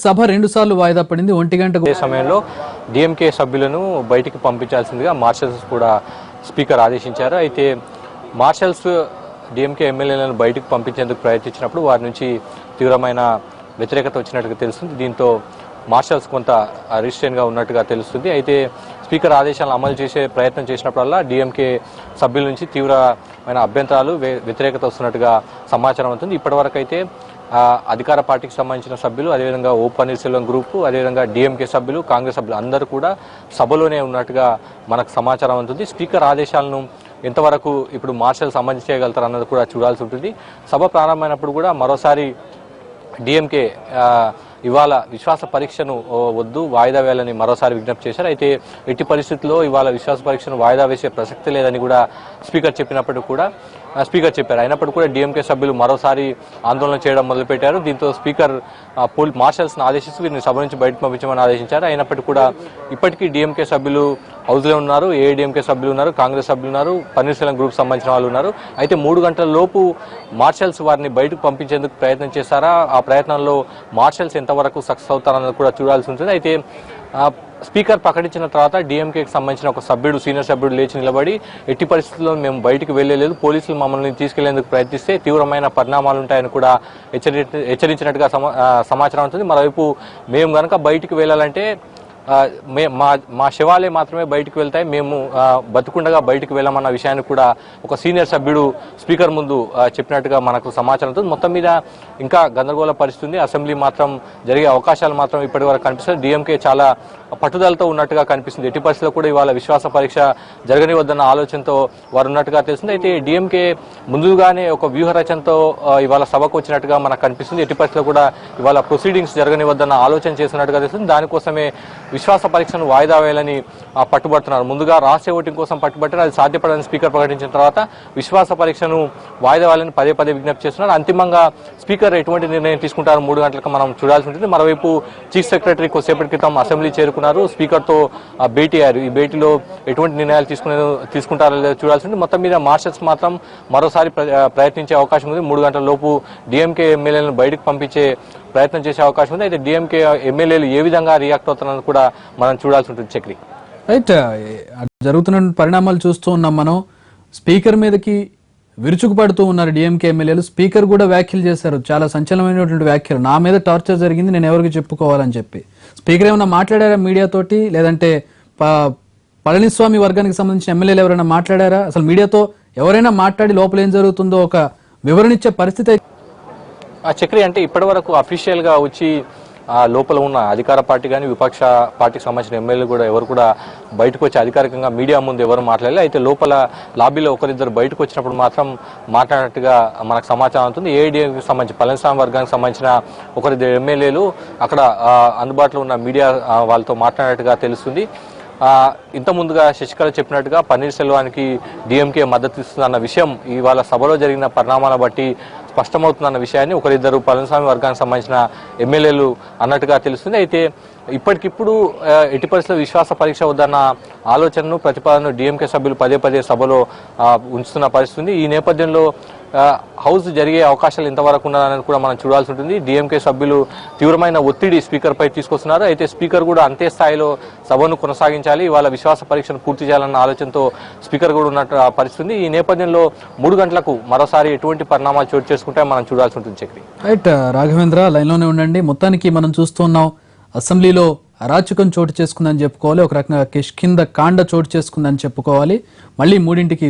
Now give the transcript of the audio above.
సభ 2 సార్లు వాయిదా పడింది. 1 గంటకు సమయంలో డిఎంకే సభ్యులను బయటికి పంపించాల్సిందిగా మార్షల్స్ కూడా స్పీకర్ ఆదేశించారు. అయితే మార్షల్స్ డిఎంకే ఎమ్మెల్యేలను బయటికి పంపించేందుకు ప్రయత్నించినప్పుడు వారి నుంచి తీవ్రమైన వ్యతిరేకత వచ్చినట్టుగా తెలుస్తుంది. దీంతో మార్షల్స్ కొంత రిస్ట్రెయిన్గా ఉన్నట్టుగా తెలుస్తుంది. అయితే స్పీకర్ ఆదేశాలను అమలు చేసే ప్రయత్నం చేసినప్పుడల్లా డిఎంకే సభ్యుల నుంచి తీవ్రమైన అభ్యంతరాలు వ్యతిరేకత వస్తున్నట్టుగా సమాచారం అవుతుంది. ఇప్పటివరకు అయితే అధికార పార్టీకి సంబంధించిన సభ్యులు, అదేవిధంగా ఓ పన్నీర్సెల్వం గ్రూపు, అదేవిధంగా డిఎంకే సభ్యులు, కాంగ్రెస్ సభ్యులు అందరూ కూడా సభలోనే ఉన్నట్టుగా మనకు సమాచారం ఉంటుంది. స్పీకర్ ఆదేశాలను ఎంతవరకు ఇప్పుడు మార్షల్స్ అమలు చేయగలుగుతారు అన్నది కూడా చూడాల్సి ఉంటుంది. సభ ప్రారంభమైనప్పుడు కూడా మరోసారి డిఎంకే ఇవాళ విశ్వాస పరీక్షను వద్దు, వాయిదా వేయాలని మరోసారి విజ్ఞప్తి చేశారు. అయితే ఎట్టి పరిస్థితుల్లో ఇవాళ విశ్వాస పరీక్షను వాయిదా వేసే ప్రసక్తి లేదని కూడా స్పీకర్ చెప్పారు. అయినప్పటికీ కూడా డిఎంకే సభ్యులు మరోసారి ఆందోళన చేయడం మొదలుపెట్టారు. దీంతో స్పీకర్ మార్షల్స్ను ఆదేశిస్తూ వీరిని సభ నుంచి బయటకు పంపించమని ఆదేశించారు. అయినప్పటికీ కూడా ఇప్పటికీ డిఎంకే సభ్యులు హౌస్లో ఉన్నారు, ఏఐడిఎంకే సభ్యులు ఉన్నారు, కాంగ్రెస్ సభ్యులు ఉన్నారు, పన్నీర్సెల్వం గ్రూప్ సంబంధించిన వాళ్ళు ఉన్నారు. అయితే 3 గంటల లోపు మార్షల్స్ వారిని బయటకు పంపించేందుకు ప్రయత్నం చేశారా? ఆ ప్రయత్నంలో మార్షల్స్ ఎంతవరకు సక్సెస్ అవుతారన్నది కూడా చూడాల్సి ఉంటుంది. అయితే స్పీకర్ ప్రకటించిన తర్వాత డిఎంకేకి సంబంధించిన ఒక సభ్యుడు, సీనియర్ సభ్యుడు లేచి నిలబడి ఎట్టి పరిస్థితుల్లో మేము బయటకు వెళ్లలేదు, పోలీసులు మమ్మల్ని తీసుకెళ్లేందుకు ప్రయత్నిస్తే తీవ్రమైన పరిణామాలు ఉంటాయని కూడా హెచ్చరించినట్టుగా సమాచారం ఉంటుంది. మరోవైపు మేము గనక బయటికి వెళ్లాలంటే మా శవాలే మాత్రమే బయటకు వెళ్తాయి, మేము బతుకుండగా బయటకు వెళ్ళమన్న విషయాన్ని కూడా ఒక సీనియర్ సభ్యుడు స్పీకర్ ముందు చెప్పినట్టుగా మనకు సమాచారం ఉంటుంది. మొత్తం మీద ఇంకా గందరగోళ పరిస్థితుంది. అసెంబ్లీ మాత్రం జరిగే అవకాశాలు మాత్రం ఇప్పటి వరకు కనిపిస్తుంది. డిఎంకే చాలా పట్టుదలతో ఉన్నట్టుగా కనిపిస్తుంది. ఎట్టి పరిస్థితుల్లో కూడా ఇవాళ విశ్వాస పరీక్ష జరగనివద్దన్న ఆలోచనతో వారు ఉన్నట్టుగా తెలుస్తుంది. అయితే డిఎంకే ముందుగానే ఒక వ్యూహ రచనతో ఇవాళ సభకు వచ్చినట్టుగా మనకు కనిపిస్తుంది. ఎట్టి పరిస్థితుల్లో కూడా ఇవాళ ప్రొసీడింగ్స్ జరగనివద్దన్న ఆలోచన చేస్తున్నట్టుగా తెలుస్తుంది. దానికోసమే విశ్వాస పరీక్షను వాయిదా వేయాలని పట్టుబడుతున్నారు. ముందుగా రహస్య ఓటింగ్ కోసం పట్టుబట్టారు. అది సాధ్యపడని స్పీకర్ ప్రకటించిన తర్వాత విశ్వాస పరీక్షను వాయిదా వేయాలని పదే విజ్ఞప్తి చేస్తున్నారు. అంతిమంగా స్పీకర్ ఎటువంటి నిర్ణయం తీసుకుంటారు 3 గంటలకు మనం చూడాల్సి ఉంటుంది. మరోవైపు చీఫ్ సెక్రటరీ కొద్దిసేపటి క్రితం అసెంబ్లీ చేరుకున్నారు, స్పీకర్తో భేటీ అయ్యారు. ఈ భేటీలో ఎటువంటి నిర్ణయాలు తీసుకుంటారో లేదో చూడాల్సి ఉంటుంది. మొత్తం మీద మార్షల్స్ మాత్రం మరోసారి ప్రయత్నించే అవకాశం ఉంది. 3 గంటల లోపు డిఎంకే ఎమ్మెల్యేలను బయటకు పంపించే ప్రయత్నం చేసే అవకాశం ఉంది. అయితే డిఎంకే ఎమ్మెల్యేలు ఏ విధంగా రియాక్ట్ అవుతున్నది కూడా మనం చూడాల్సి ఉంటుంది. చక్రి, రైట్, జరుగుతున్న పరిణామాలు చూస్తూ ఉన్నాం మనం. స్పీకర్ మీదకి విరుచుకుపడుతూ ఉన్నారు డిఎంకే ఎమ్మెల్యేలు. స్పీకర్ కూడా వ్యాఖ్యలు చేశారు, చాలా సంచలనమైనటువంటి వ్యాఖ్యలు. నా మీద టార్చర్ జరిగింది, నేను ఎవరికి చెప్పుకోవాలని చెప్పి. స్పీకర్ ఏమైనా మాట్లాడారా మీడియాతోటి, లేదంటే పళనిస్వామి వర్గానికి సంబంధించిన ఎమ్మెల్యేలు ఎవరైనా మాట్లాడారా? అసలు మీడియాతో ఎవరైనా మాట్లాడి లోపల ఏం జరుగుతుందో ఒక వివరణ ఇచ్చే పరిస్థితి చక్రి అంటే ఇప్పటి వరకు అఫీషియల్ గా వచ్చి లోపల ఉన్న అధికార పార్టీ కానీ విపక్ష పార్టీకి సంబంధించిన ఎమ్మెల్యేలు కూడా ఎవరు కూడా బయటకు వచ్చి అధికారికంగా మీడియా ముందు ఎవరు మాట్లాడలేదు. అయితే లోపల లాబీలో ఒకరిద్దరు బయటకు వచ్చినప్పుడు మాత్రం మాట్లాడినట్టుగా మనకు సమాచారం అవుతుంది. ఏఐడిఎంకి సంబంధించి పళనిస్వామి వర్గానికి సంబంధించిన ఒకరిద్దరు ఎమ్మెల్యేలు అక్కడ అందుబాటులో ఉన్న మీడియా వాళ్ళతో మాట్లాడినట్టుగా తెలుస్తుంది. ఇంత ముందుగా శశికళ చెప్పినట్టుగా పన్నీర్సెల్వానికి డిఎంకే మద్దతు ఇస్తుందన్న విషయం ఇవాళ సభలో జరిగిన పరిణామాలను బట్టి స్పష్టమవుతుందన్న విషయాన్ని ఒకరిద్దరు పళనిస్వామి వర్గానికి సంబంధించిన ఎమ్మెల్యేలు అన్నట్టుగా తెలుస్తుంది. అయితే ఇప్పటికిప్పుడు ఎట్టి పరిస్థితుల్లో విశ్వాస పరీక్ష వద్దన్న ఆలోచనను, ప్రతిపాదనను డిఎంకే సభ్యులు పదే సభలో ఉంచుతున్న పరిస్థితి. ఈ నేపథ్యంలో హౌస్ జరిగే అవకాశాలు ఎంతవరకు ఉన్నదని కూడా మనం చూడాల్సి ఉంటుంది. డిఎంకే సభ్యులు తీవ్రమైన ఒత్తిడి స్పీకర్ పై తీసుకొస్తున్నారు. అయితే స్పీకర్ కూడా అంతే స్థాయిలో సభను కొనసాగించాలి, ఇవాళ విశ్వాస పరీక్షను పూర్తి చేయాలన్న ఆలోచనతో స్పీకర్ కూడా ఉన్నట్టు పరిస్థితి. ఈ నేపథ్యంలో 3 గంటలకు మరోసారి ఎటువంటి పరిణామాలు చోటు చేసుకుంటే మనం చూడాల్సి ఉంటుంది. చక్రి, రైట్, రాఘవేంద్ర లైన్లోనే ఉండండి. మొత్తానికి మనం చూస్తున్నాం అసెంబ్లీలో అరాచకం చోటు చేసుకుందని చెప్పుకోవాలి, ఒక రకంగా కిష్కింద కాండ చోటు చేసుకుందని చెప్పుకోవాలి. మళ్ళీ 3ంటికి